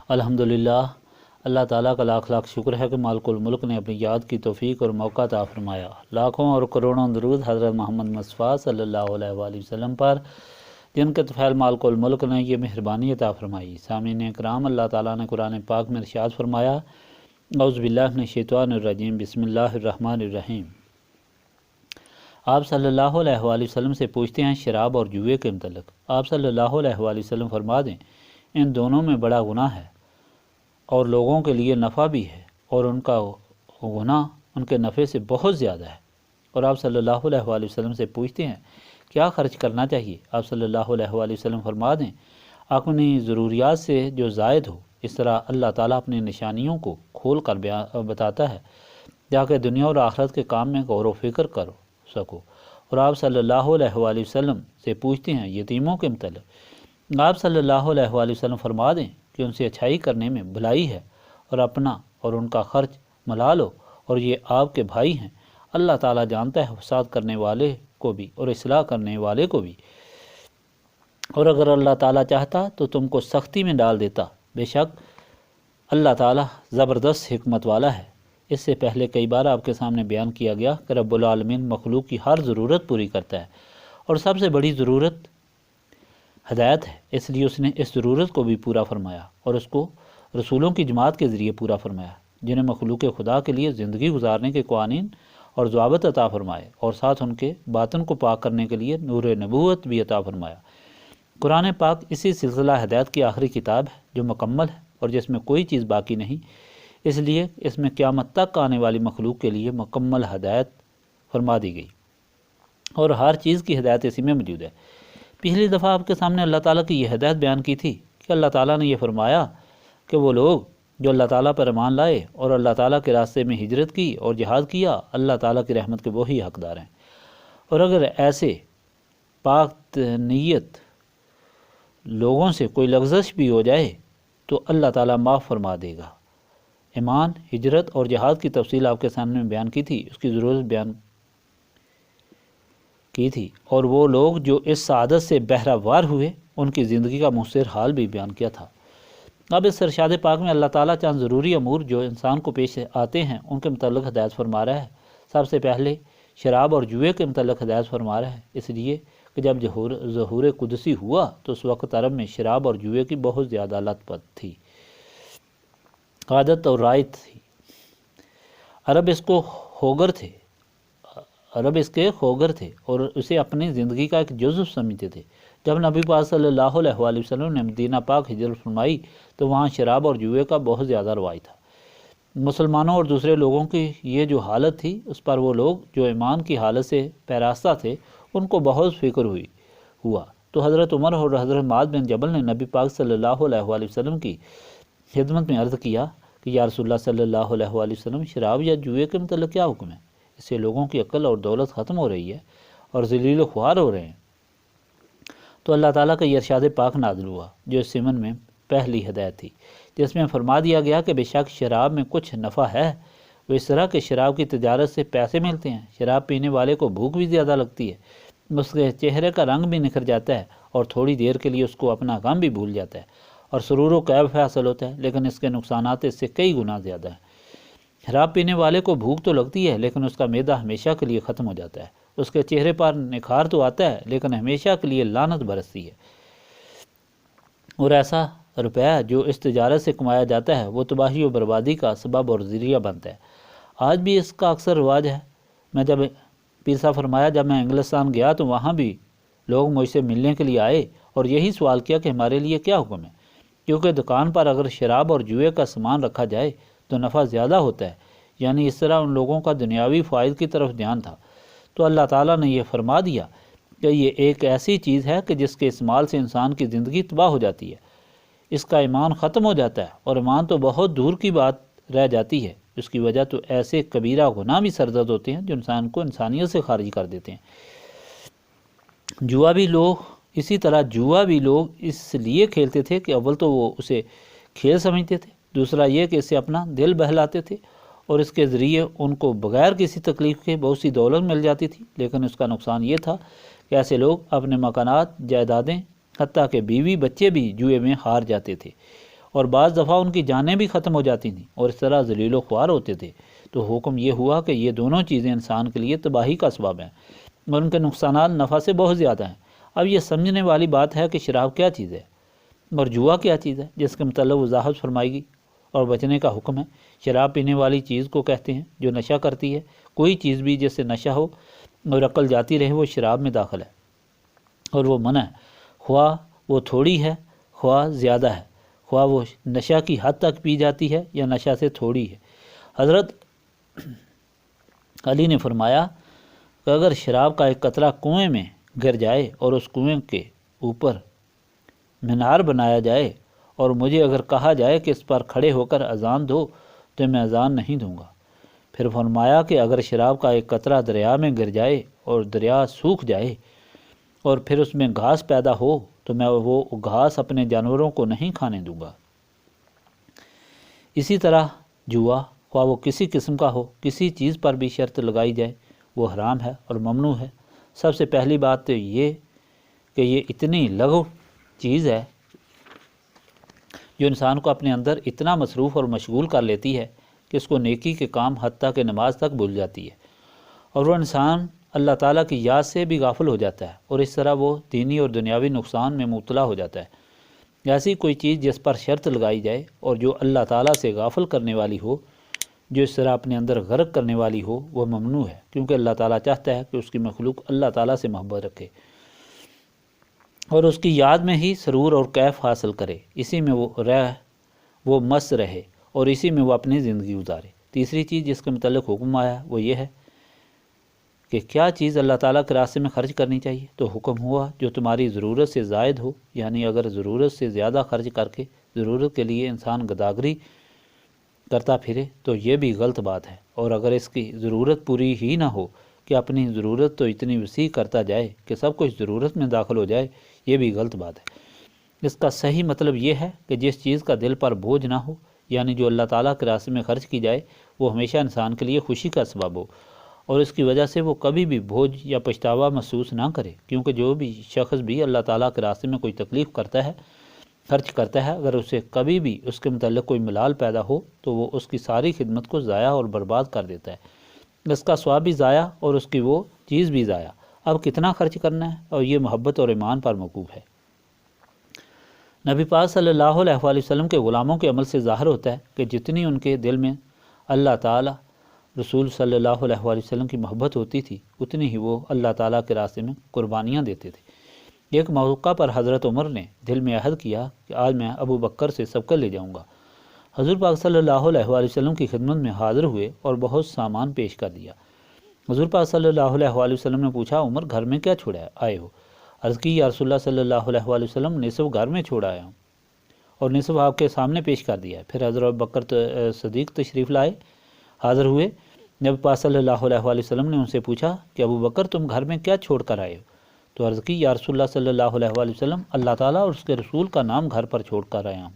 الحمدللہ، اللہ تعالیٰ کا لاکھ لاکھ شکر ہے کہ مالک الملک نے اپنی یاد کی توفیق اور موقع عطا فرمایا۔ لاکھوں اور کروڑوں درود حضرت محمد مصطفیٰ صلی اللہ علیہ وآلہ وسلم پر، جن کے طفیل مالک الملک نے یہ مہربانی عطا فرمائی۔ سامعین کرام، اللہ تعالیٰ نے قرآن پاک میں ارشاد فرمایا، اعوذ باللہ من الشیطان الرجیم، بسم اللہ الرحمن الرحیم۔ آپ صلی اللہ علیہ وآلہ وسلم سے پوچھتے ہیں شراب اور جوئے کے متعلق۔ آپ صلی اللہ علیہ وآلہ وسلم فرما دیں، ان دونوں میں بڑا گناہ ہے اور لوگوں کے لیے نفع بھی ہے، اور ان کا گناہ ان کے نفع سے بہت زیادہ ہے۔ اور آپ صلی اللہ علیہ وآلہ وسلم سے پوچھتے ہیں کیا خرچ کرنا چاہیے۔ آپ صلی اللہ علیہ وآلہ وسلم فرما دیں، اپنی ضروریات سے جو زائد ہو۔ اس طرح اللہ تعالیٰ اپنی نشانیوں کو کھول کر بتاتا ہے تاکہ دنیا اور آخرت کے کام میں غور و فکر کر سکو۔ اور آپ صلی اللہ علیہ وآلہ وسلم سے پوچھتے ہیں یتیموں کے متعلق۔ آپ صلی اللہ علیہ وآلہ وسلم فرما دیں کہ ان سے اچھائی کرنے میں بھلائی ہے، اور اپنا اور ان کا خرچ ملا لو، اور یہ آپ کے بھائی ہیں۔ اللہ تعالیٰ جانتا ہے فساد کرنے والے کو بھی اور اصلاح کرنے والے کو بھی، اور اگر اللہ تعالیٰ چاہتا تو تم کو سختی میں ڈال دیتا۔ بے شک اللہ تعالیٰ زبردست حکمت والا ہے۔ اس سے پہلے کئی بار آپ کے سامنے بیان کیا گیا کہ رب العالمین مخلوق کی ہر ضرورت پوری کرتا ہے، اور سب سے بڑی ضرورت ہدایت ہے، اس لیے اس نے اس ضرورت کو بھی پورا فرمایا اور اس کو رسولوں کی جماعت کے ذریعے پورا فرمایا، جنہیں مخلوق خدا کے لیے زندگی گزارنے کے قوانین اور ضوابط عطا فرمائے، اور ساتھ ان کے باطن کو پاک کرنے کے لیے نور نبوت بھی عطا فرمایا۔ قرآن پاک اسی سلسلہ ہدایت کی آخری کتاب ہے جو مکمل ہے اور جس میں کوئی چیز باقی نہیں، اس لیے اس میں قیامت تک آنے والی مخلوق کے لیے مکمل ہدایت فرما دی گئی، اور ہر چیز کی ہدایت اسی میں موجود ہے۔ پچھلی دفعہ آپ کے سامنے اللہ تعالیٰ کی یہ ہدایت بیان کی تھی کہ اللہ تعالیٰ نے یہ فرمایا کہ وہ لوگ جو اللہ تعالیٰ پر ایمان لائے اور اللہ تعالیٰ کے راستے میں ہجرت کی اور جہاد کیا، اللہ تعالیٰ کی رحمت کے وہی حقدار ہیں، اور اگر ایسے پاک نیت لوگوں سے کوئی لغزش بھی ہو جائے تو اللہ تعالیٰ معاف فرما دے گا۔ ایمان، ہجرت اور جہاد کی تفصیل آپ کے سامنے بیان کی تھی، اس کی ضرورت بیان کی تھی، اور وہ لوگ جو اس سعادت سے بہرہ وار ہوئے ان کی زندگی کا مؤثر حال بھی بیان کیا تھا۔ اب اس ارشاد پاک میں اللہ تعالیٰ چند ضروری امور جو انسان کو پیش آتے ہیں ان کے متعلق ہدایت فرما رہا ہے۔ سب سے پہلے شراب اور جوئے کے متعلق ہدایت فرما رہا ہے، اس لیے کہ جب ظہور قدسی ہوا تو اس وقت عرب میں شراب اور جوئے کی بہت زیادہ لت پت تھی، عادت اور رائج تھی۔ عرب اس کے خوگر تھے اور اسے اپنی زندگی کا ایک جزو سمجھتے تھے۔ جب نبی پاک صلی اللہ علیہ وآلہ وسلم نے مدینہ پاک ہجرت فرمائی تو وہاں شراب اور جوئے کا بہت زیادہ رواج تھا۔ مسلمانوں اور دوسرے لوگوں کی یہ جو حالت تھی اس پر وہ لوگ جو ایمان کی حالت سے پیراستہ تھے ان کو بہت فکر ہوا تو حضرت عمر اور حضرت معاذ بن جبل نے نبی پاک صلی اللہ علیہ وآلہ وسلم کی خدمت میں عرض کیا کہ یا رسول اللہ صلی اللہ علیہ وآلہ وسلم، شراب یا جوئے کے متعلق کیا حکم ہے؟ اس سے لوگوں کی عقل اور دولت ختم ہو رہی ہے اور ذلیل و خوار ہو رہے ہیں۔ تو اللہ تعالیٰ کا یہ ارشاد پاک نازل ہوا جو اس سمن میں پہلی ہدایت تھی، جس میں فرما دیا گیا کہ بے شک شراب میں کچھ نفع ہے۔ وہ اس طرح کہ شراب کی تجارت سے پیسے ملتے ہیں، شراب پینے والے کو بھوک بھی زیادہ لگتی ہے، اس کے چہرے کا رنگ بھی نکھر جاتا ہے اور تھوڑی دیر کے لیے اس کو اپنا غم بھی بھول جاتا ہے، اور سرور و کیف حاصل ہوتا ہے، لیکن اس کے نقصانات اس سے کئی گنا زیادہ ہیں۔ شراب پینے والے کو بھوک تو لگتی ہے لیکن اس کا معدہ ہمیشہ کے لیے ختم ہو جاتا ہے، اس کے چہرے پر نکھار تو آتا ہے لیکن ہمیشہ کے لیے لعنت برستی ہے، اور ایسا روپیہ جو اس تجارت سے کمایا جاتا ہے وہ تباہی و بربادی کا سبب اور ذریعہ بنتا ہے۔ آج بھی اس کا اکثر رواج ہے۔ میں جب پیر صاحب فرمایا جب میں انگلستان گیا تو وہاں بھی لوگ مجھ سے ملنے کے لیے آئے اور یہی سوال کیا کہ ہمارے لیے کیا حکم ہے، کیونکہ دکان پر اگر شراب اور جوئے کا سامان رکھا جائے تو نفع زیادہ ہوتا ہے، یعنی اس طرح ان لوگوں کا دنیاوی فائد کی طرف دھیان تھا۔ تو اللہ تعالیٰ نے یہ فرما دیا کہ یہ ایک ایسی چیز ہے کہ جس کے استعمال سے انسان کی زندگی تباہ ہو جاتی ہے، اس کا ایمان ختم ہو جاتا ہے، اور ایمان تو بہت دور کی بات رہ جاتی ہے، اس کی وجہ تو ایسے کبیرہ گناہ بھی سرزد ہوتے ہیں جو انسان کو انسانیت سے خارج کر دیتے ہیں۔ جوا بھی لوگ اس لیے کھیلتے تھے کہ اول تو وہ اسے کھیل سمجھتے تھے، دوسرا یہ کہ اس سے اپنا دل بہلاتے تھے، اور اس کے ذریعے ان کو بغیر کسی تکلیف کے بہت سی دولت مل جاتی تھی، لیکن اس کا نقصان یہ تھا کہ ایسے لوگ اپنے مکانات، جائیدادیں، حتیٰ کہ بیوی بچے بھی جوئے میں ہار جاتے تھے، اور بعض دفعہ ان کی جانیں بھی ختم ہو جاتی تھیں اور اس طرح ذلیل و خوار ہوتے تھے۔ تو حکم یہ ہوا کہ یہ دونوں چیزیں انسان کے لیے تباہی کا سبب ہیں اور ان کے نقصانات نفع سے بہت زیادہ ہیں۔ اب یہ سمجھنے والی بات ہے کہ شراب کیا چیز ہے اور جوا کیا چیز ہے، جس کے متعلق وضاحت فرمائی گئی اور بچنے کا حکم ہے۔ شراب پینے والی چیز کو کہتے ہیں جو نشہ کرتی ہے۔ کوئی چیز بھی جس سے نشہ ہو اور عقل جاتی رہے وہ شراب میں داخل ہے اور وہ منع ہے، خواہ وہ تھوڑی ہے خواہ زیادہ ہے، خواہ وہ نشہ کی حد تک پی جاتی ہے یا نشہ سے تھوڑی ہے۔ حضرت علی نے فرمایا کہ اگر شراب کا ایک قطرہ کنویں میں گر جائے اور اس کنویں کے اوپر مینار بنایا جائے اور مجھے اگر کہا جائے کہ اس پر کھڑے ہو کر اذان دو تو میں اذان نہیں دوں گا۔ پھر فرمایا کہ اگر شراب کا ایک قطرہ دریا میں گر جائے اور دریا سوکھ جائے اور پھر اس میں گھاس پیدا ہو تو میں وہ گھاس اپنے جانوروں کو نہیں کھانے دوں گا۔ اسی طرح جوا خواہ وہ کسی قسم کا ہو، کسی چیز پر بھی شرط لگائی جائے وہ حرام ہے اور ممنوع ہے۔ سب سے پہلی بات تو یہ کہ یہ اتنی لغو چیز ہے جو انسان کو اپنے اندر اتنا مصروف اور مشغول کر لیتی ہے کہ اس کو نیکی کے کام حتیٰ کہ نماز تک بھول جاتی ہے اور وہ انسان اللہ تعالیٰ کی یاد سے بھی غافل ہو جاتا ہے اور اس طرح وہ دینی اور دنیاوی نقصان میں مبتلا ہو جاتا ہے۔ ایسی کوئی چیز جس پر شرط لگائی جائے اور جو اللہ تعالیٰ سے غافل کرنے والی ہو، جو اس طرح اپنے اندر غرق کرنے والی ہو، وہ ممنوع ہے، کیونکہ اللہ تعالیٰ چاہتا ہے کہ اس کی مخلوق اللہ تعالیٰ سے محبت رکھے اور اس کی یاد میں ہی سرور اور کیف حاصل کرے، اسی میں وہ مست رہے اور اسی میں وہ اپنی زندگی گزارے۔ تیسری چیز جس کے متعلق حکم آیا وہ یہ ہے کہ کیا چیز اللہ تعالیٰ کے راستے میں خرچ کرنی چاہیے، تو حکم ہوا جو تمہاری ضرورت سے زائد ہو، یعنی اگر ضرورت سے زیادہ خرچ کر کے ضرورت کے لیے انسان گداگری کرتا پھرے تو یہ بھی غلط بات ہے، اور اگر اس کی ضرورت پوری ہی نہ ہو کہ اپنی ضرورت تو اتنی وسیع کرتا جائے کہ سب کچھ ضرورت میں داخل ہو جائے، یہ بھی غلط بات ہے۔ اس کا صحیح مطلب یہ ہے کہ جس چیز کا دل پر بوجھ نہ ہو، یعنی جو اللہ تعالیٰ کے راستے میں خرچ کی جائے، وہ ہمیشہ انسان کے لیے خوشی کا سبب ہو اور اس کی وجہ سے وہ کبھی بھی بوجھ یا پچھتاوا محسوس نہ کرے، کیونکہ جو بھی شخص بھی اللہ تعالیٰ کے راستے میں کوئی تکلیف کرتا ہے، خرچ کرتا ہے، اگر اسے کبھی بھی اس کے متعلق کوئی ملال پیدا ہو تو وہ اس کی ساری خدمت کو ضائع اور برباد کر دیتا ہے، اس کا ثواب بھی ضائع اور اس کی وہ چیز بھی ضائع۔ اب کتنا خرچ کرنا ہے، اور یہ محبت اور ایمان پر موقوف ہے۔ نبی پاک صلی اللہ علیہ وآلہ وسلم کے غلاموں کے عمل سے ظاہر ہوتا ہے کہ جتنی ان کے دل میں اللہ تعالیٰ، رسول صلی اللہ علیہ وآلہ وسلم کی محبت ہوتی تھی، اتنی ہی وہ اللہ تعالیٰ کے راستے میں قربانیاں دیتے تھے۔ ایک موقع پر حضرت عمر نے دل میں عہد کیا کہ آج میں ابو بکر سے سبقت لے جاؤں گا۔ حضور پاک صلی اللہ علیہ وآلہ وسلم کی خدمت میں حاضر ہوئے اور بہت سامان پیش کر دیا۔ حضور پاک صلی اللہ علیہ وآلہ وسلم نے پوچھا، عمر گھر میں کیا چھوڑا آئے ہو؟ عرض کی، یا رسول اللہ صلی اللہ علیہ وآلہ وسلم، نصف گھر میں چھوڑ آیا ہوں اور نصف آپ کے سامنے پیش کر دیا ہے۔ پھر حضرت بکر صدیق تشریف لائے، حاضر ہوئے۔ نبی پاک صلی اللہ علیہ وآلہ وسلم نے ان سے پوچھا کہ ابو بکر تم گھر میں کیا چھوڑ کر آئے ہو؟ تو عرض کی، یا رسول اللہ صلی اللہ علیہ وآلہ وسلم، اللہ تعالیٰ اور اس کے رسول کا نام گھر پر چھوڑ کر آیا ہوں۔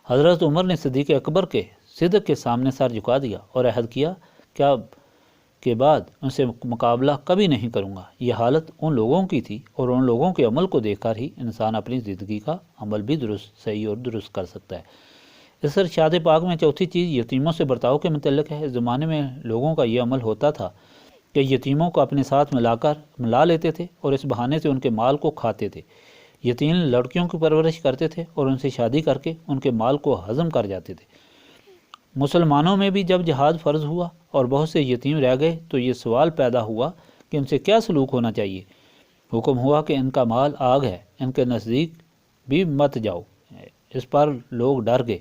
حضرت عمر نے صدیق اکبر کے صدق کے سامنے سر جھکا دیا اور عہد کیا کہ بعد ان سے مقابلہ کبھی نہیں کروں گا۔ یہ حالت ان لوگوں کی تھی اور ان لوگوں کے عمل کو دیکھ کر ہی انسان اپنی زندگی کا عمل بھی صحیح اور درست کر سکتا ہے۔ اس ارشاد پاک میں چوتھی چیز یتیموں سے برتاؤ کے متعلق ہے۔ اس زمانے میں لوگوں کا یہ عمل ہوتا تھا کہ یتیموں کو اپنے ساتھ ملا لیتے تھے اور اس بہانے سے ان کے مال کو کھاتے تھے۔ یتیم لڑکیوں کی پرورش کرتے تھے اور ان سے شادی کر کے ان کے مال کو ہضم کر جاتے تھے۔ مسلمانوں میں بھی جب جہاد فرض ہوا اور بہت سے یتیم رہ گئے تو یہ سوال پیدا ہوا کہ ان سے کیا سلوک ہونا چاہیے۔ حکم ہوا کہ ان کا مال آگ ہے، ان کے نزدیک بھی مت جاؤ۔ اس پر لوگ ڈر گئے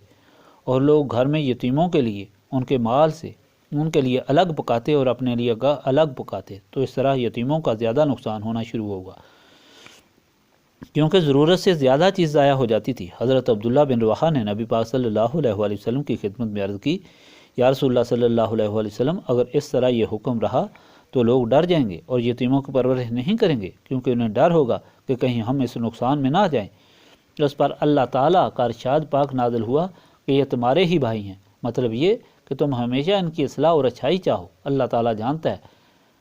اور لوگ گھر میں یتیموں کے لیے ان کے مال سے ان کے لیے الگ پکاتے اور اپنے لیے الگ پکاتے، تو اس طرح یتیموں کا زیادہ نقصان ہونا شروع ہوگا، کیونکہ ضرورت سے زیادہ چیز ضائع ہو جاتی تھی۔ حضرت عبداللہ بن رواحہ نے نبی پاک صلی اللہ علیہ وآلہ وسلم کی خدمت میں عرض کی، یا رسول اللہ صلی اللہ علیہ وآلہ وسلم، اگر اس طرح یہ حکم رہا تو لوگ ڈر جائیں گے اور یتیموں کی پرورش نہیں کریں گے، کیونکہ انہیں ڈر ہوگا کہ کہیں ہم اس نقصان میں نہ آ جائیں۔ اس پر اللہ تعالیٰ کا ارشاد پاک نازل ہوا کہ یہ تمہارے ہی بھائی ہیں، مطلب یہ کہ تم ہمیشہ ان کی اصلاح اور اچھائی چاہو۔ اللہ تعالیٰ جانتا ہے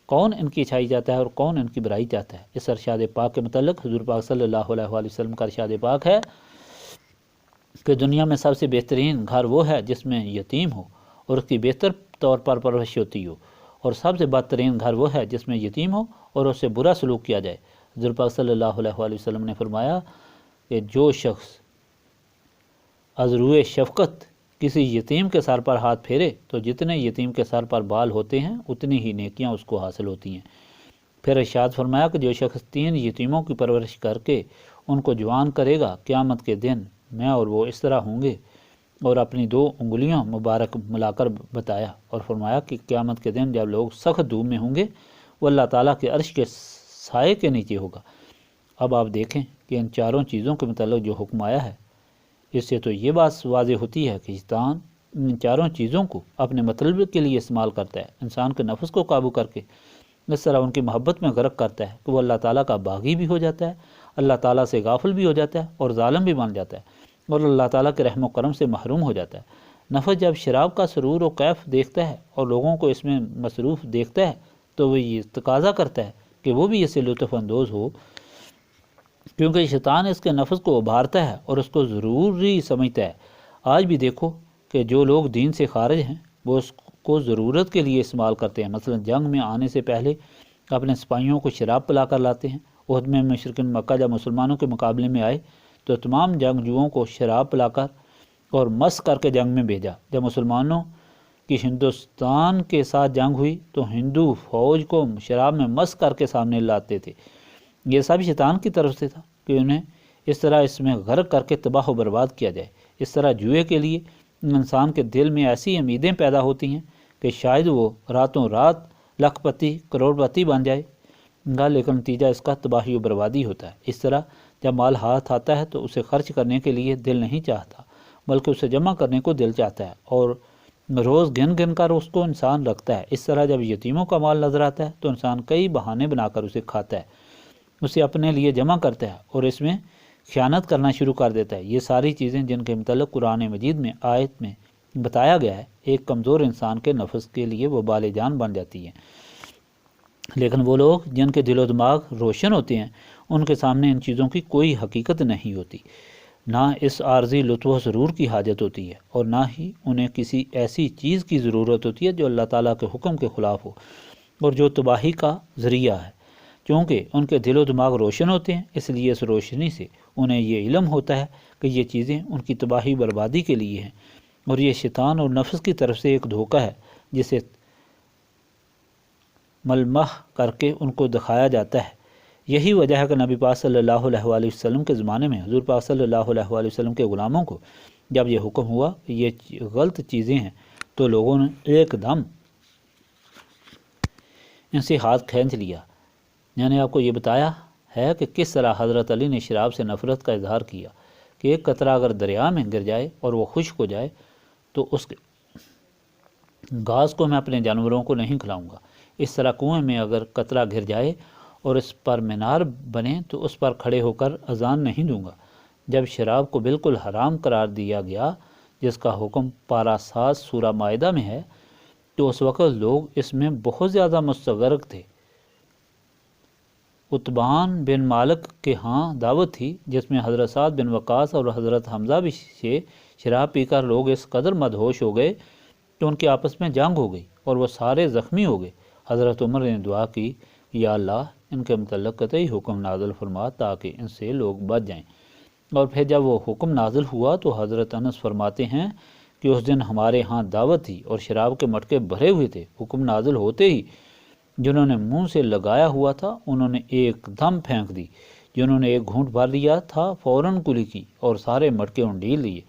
کون ان کی اچھائی چاہتا ہے اور کون ان کی برائی چاہتا ہے۔ اس ارشاد پاک کے متعلق حضور پاک صلی اللہ علیہ وآلہ وسلم کا ارشاد پاک ہے کہ دنیا میں سب سے بہترین گھر وہ ہے جس میں یتیم ہو اور اس کی بہتر طور پر پرورش ہوتی ہو، اور سب سے بدترین گھر وہ ہے جس میں یتیم ہو اور اس سے برا سلوک کیا جائے۔ حضور پاک صلی اللہ علیہ وآلہ وسلم نے فرمایا کہ جو شخص از روئے شفقت کسی یتیم کے سر پر ہاتھ پھیرے تو جتنے یتیم کے سر پر بال ہوتے ہیں اتنی ہی نیکیاں اس کو حاصل ہوتی ہیں۔ پھر ارشاد فرمایا کہ جو شخص 3 یتیموں کی پرورش کر کے ان کو جوان کرے گا، قیامت کے دن میں اور وہ اس طرح ہوں گے، اور اپنی 2 انگلیاں مبارک ملا کر بتایا اور فرمایا کہ قیامت کے دن جب لوگ سخت دھوپ میں ہوں گے وہ اللہ تعالیٰ کے عرش کے سائے کے نیچے ہوگا۔ اب آپ دیکھیں کہ ان 4 چیزوں کے متعلق جو حکم آیا ہے، اس سے تو یہ بات واضح ہوتی ہے کہ شیطان ان 4 چیزوں کو اپنے مطلب کے لیے استعمال کرتا ہے، انسان کے نفس کو قابو کر کے اس طرح ان کی محبت میں غرق کرتا ہے کہ وہ اللہ تعالیٰ کا باغی بھی ہو جاتا ہے، اللہ تعالیٰ سے غافل بھی ہو جاتا ہے اور ظالم بھی بن جاتا ہے، اور اللہ تعالیٰ کے رحم و کرم سے محروم ہو جاتا ہے۔ نفس جب شراب کا سرور و کیف دیکھتا ہے اور لوگوں کو اس میں مصروف دیکھتا ہے تو وہ یہ تقاضا کرتا ہے کہ وہ بھی اس سے لطف اندوز ہو، کیونکہ شیطان اس کے نفس کو ابھارتا ہے اور اس کو ضروری سمجھتا ہے۔ آج بھی دیکھو کہ جو لوگ دین سے خارج ہیں وہ اس کو ضرورت کے لیے استعمال کرتے ہیں، مثلا جنگ میں آنے سے پہلے اپنے سپاہیوں کو شراب پلا کر لاتے ہیں۔ احد میں مشرکین مکہ جب مسلمانوں کے مقابلے میں آئے تو تمام جنگجوؤں کو شراب پلا کر اور مست کر کے جنگ میں بھیجا۔ جب مسلمانوں کی ہندوستان کے ساتھ جنگ ہوئی تو ہندو فوج کو شراب میں مست کر کے سامنے لاتے تھے۔ یہ سب شیطان کی طرف سے تھا کہ انہیں اس طرح اس میں غرق کر کے تباہ و برباد کیا جائے۔ اس طرح جوئے کے لیے انسان کے دل میں ایسی امیدیں پیدا ہوتی ہیں کہ شاید وہ راتوں رات لاکھ پتی کروڑ پتی بن جائے گا، لیکن نتیجہ اس کا تباہی و بربادی ہوتا ہے۔ اس طرح جب مال ہاتھ آتا ہے تو اسے خرچ کرنے کے لیے دل نہیں چاہتا، بلکہ اسے جمع کرنے کو دل چاہتا ہے اور روز گن گن کر اس کو انسان رکھتا ہے۔ اس طرح جب یتیموں کا مال نظر آتا ہے تو انسان کئی بہانے بنا کر اسے کھاتا ہے، اسے اپنے لیے جمع کرتا ہے اور اس میں خیانت کرنا شروع کر دیتا ہے۔ یہ ساری چیزیں جن کے متعلق قرآن مجید میں آیت میں بتایا گیا ہے، ایک کمزور انسان کے نفس کے لیے وہ بال جان بن جاتی ہیں، لیکن وہ لوگ جن کے دل و دماغ روشن ہوتے ہیں ان کے سامنے ان چیزوں کی کوئی حقیقت نہیں ہوتی، نہ اس عارضی لطف و سرور کی حاجت ہوتی ہے اور نہ ہی انہیں کسی ایسی چیز کی ضرورت ہوتی ہے جو اللہ تعالیٰ کے حکم کے خلاف ہو اور جو تباہی کا ذریعہ ہے۔ چونکہ ان کے دل و دماغ روشن ہوتے ہیں، اس لیے اس روشنی سے انہیں یہ علم ہوتا ہے کہ یہ چیزیں ان کی تباہی بربادی کے لیے ہیں، اور یہ شیطان اور نفس کی طرف سے ایک دھوکہ ہے جسے ملمح کر کے ان کو دکھایا جاتا ہے۔ یہی وجہ ہے کہ نبی پاک صلی اللہ علیہ وآلہ وسلم کے زمانے میں حضور پاک صلی اللہ علیہ وآلہ وسلم کے غلاموں کو جب یہ حکم ہوا کہ یہ غلط چیزیں ہیں تو لوگوں نے ایک دم ان سے ہاتھ کھینچ لیا۔ میں نے آپ کو یہ بتایا ہے کہ کس طرح حضرت علی نے شراب سے نفرت کا اظہار کیا کہ ایک قطرہ اگر دریا میں گر جائے اور وہ خشک ہو جائے تو اس کے گھاس کو میں اپنے جانوروں کو نہیں کھلاؤں گا، اس طرح کنویں میں اگر قطرہ گر جائے اور اس پر مینار بنے تو اس پر کھڑے ہو کر اذان نہیں دوں گا۔ جب شراب کو بالکل حرام قرار دیا گیا، جس کا حکم پارہ 7 سورہ مائدہ میں ہے، تو اس وقت لوگ اس میں بہت زیادہ مستغرق تھے۔ عتبان بن مالک کے ہاں دعوت تھی جس میں حضرت سعد بن وقاص اور حضرت حمزہ بھی شراب پی کر لوگ اس قدر مدہوش ہو گئے کہ ان کے آپس میں جنگ ہو گئی اور وہ سارے زخمی ہو گئے۔ حضرت عمر نے دعا کی، یا اللہ ان کے متعلق قطعی حکم نازل فرما تاکہ ان سے لوگ بچ جائیں۔ اور پھر جب وہ حکم نازل ہوا تو حضرت انس فرماتے ہیں کہ اس دن ہمارے ہاں دعوت تھی اور شراب کے مٹکے بھرے ہوئے تھے۔ حکم نازل ہوتے ہی جنہوں نے منہ سے لگایا ہوا تھا انہوں نے ایک دم پھینک دی، جنہوں نے ایک گھونٹ بھر لیا تھا فوراً کلی کی اور سارے مٹکے انڈیل لیے۔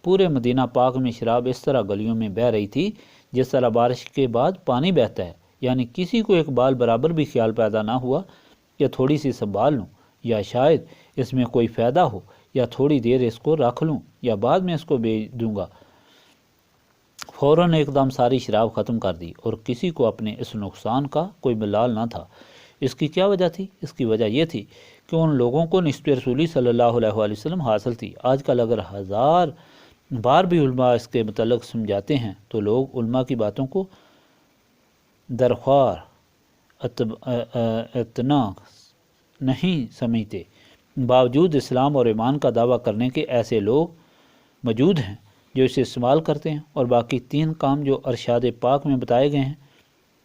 پورے مدینہ پاک میں شراب اس طرح گلیوں میں بہہ رہی تھی جس طرح بارش کے بعد پانی بہتا ہے، یعنی کسی کو ایک بال برابر بھی خیال پیدا نہ ہوا کہ تھوڑی سی سنبھال لوں، یا شاید اس میں کوئی فائدہ ہو، یا تھوڑی دیر اس کو رکھ لوں، یا بعد میں اس کو بیچ دوں گا۔ فوراً ایک دم ساری شراب ختم کر دی اور کسی کو اپنے اس نقصان کا کوئی ملال نہ تھا۔ اس کی کیا وجہ تھی؟ اس کی وجہ یہ تھی کہ ان لوگوں کو نسبت رسولی صلی اللہ علیہ وآلہ وسلم حاصل تھی۔ آج کل اگر 1000 بار بھی علماء اس کے متعلق سمجھاتے ہیں تو لوگ علماء کی باتوں کو درخوار اتنا نہیں سمجھتے۔ باوجود اسلام اور ایمان کا دعویٰ کرنے کے ایسے لوگ موجود ہیں جو اسے استعمال کرتے ہیں، اور باقی 3 کام جو ارشاد پاک میں بتائے گئے ہیں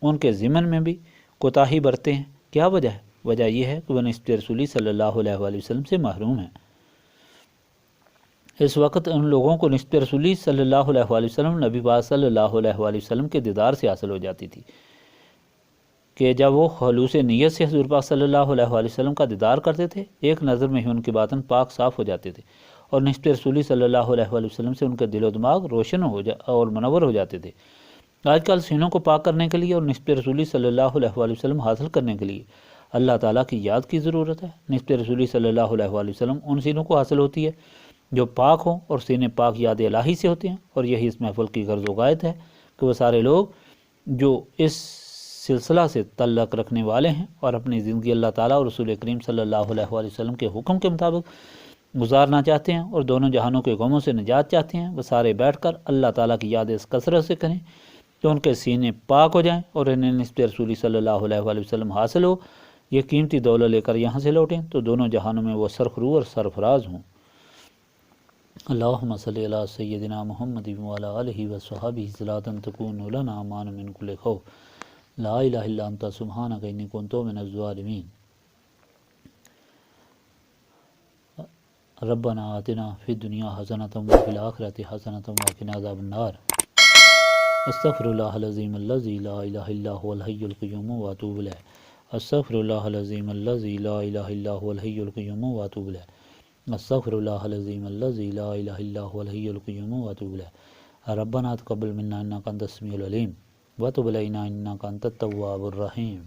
ان کے ضمن میں بھی کوتاہی برتے ہیں۔ کیا وجہ ہے؟ وجہ یہ ہے کہ وہ نسبت رسولی صلی اللہ علیہ وآلہ وسلم سے محروم ہیں۔ اس وقت ان لوگوں کو نسبت رسولی صلی اللہ علیہ وآلہ وسلم نبی پاک صلی اللہ علیہ وآلہ وسلم کے دیدار سے حاصل ہو جاتی تھی کہ جب وہ خلوص نیت سے حضور پاک صلی اللہ علیہ وآلہ وسلم کا دیدار کرتے تھے، ایک نظر میں ہی ان کے باطن پاک صاف ہو جاتے تھے، اور نسبت رسولی صلی اللہ علیہ وآلہ وسلم سے ان کے دل و دماغ روشن اور منور ہو جاتے تھے۔ آج کل سینوں کو پاک کرنے کے لیے اور نسبت رسولی صلی اللہ علیہ وآلہ وسلم حاصل کرنے کے لیے اللہ تعالیٰ کی یاد کی ضرورت ہے۔ نسبت رسولی صلی اللہ علیہ وآلہ وسلم ان سینوں کو حاصل ہوتی ہے جو پاک ہوں، اور سینے پاک یاد الہی سے ہوتے ہیں، اور یہی اس محفل کی غرض و غایت ہے کہ وہ سارے لوگ جو اس سلسلہ سے تعلق رکھنے والے ہیں اور اپنی زندگی اللہ تعالیٰ اور رسول کریم صلی اللہ علیہ وآلہ وسلم کے حکم کے مطابق گزارنا چاہتے ہیں اور دونوں جہانوں کے غموں سے نجات چاہتے ہیں، وہ سارے بیٹھ کر اللہ تعالیٰ کی یاد اس کثرت سے کریں کہ ان کے سینے پاک ہو جائیں اور انہیں نسبت رسولی صلی اللہ علیہ وآلہ وسلم حاصل ہو، یہ قیمتی دولت لے کر یہاں سے لوٹیں تو دونوں جہانوں میں وہ سرخرو اور سرفراز ہوں۔ اللہم صلی علی سیدنا محمد وعلی آلہ وصحبہ صلاۃ تکون لنا امان من کل خوف، لا الہ الا انت سبحانک انی کنت من الظالمین۔ ربنا آتنا فی الدنیا حسنۃ وفی الآخرۃ حسنۃ وقنا عذاب النار۔ استغفر اللہ العظیم الذی لا الہ الا هو الحی القیوم واتوب الیہ۔ استغفر اللہ العظیم الذی لا الہ الا هو الحی القیوم واتوب الیہ۔ استغفر اللہ العظیم الذی لا الہ الا هو الحی القیوم واتوب الیہ۔ ربنا تقبل منا انک انت السمیع العلیم وتب علینا انک انت التواب الرحیم۔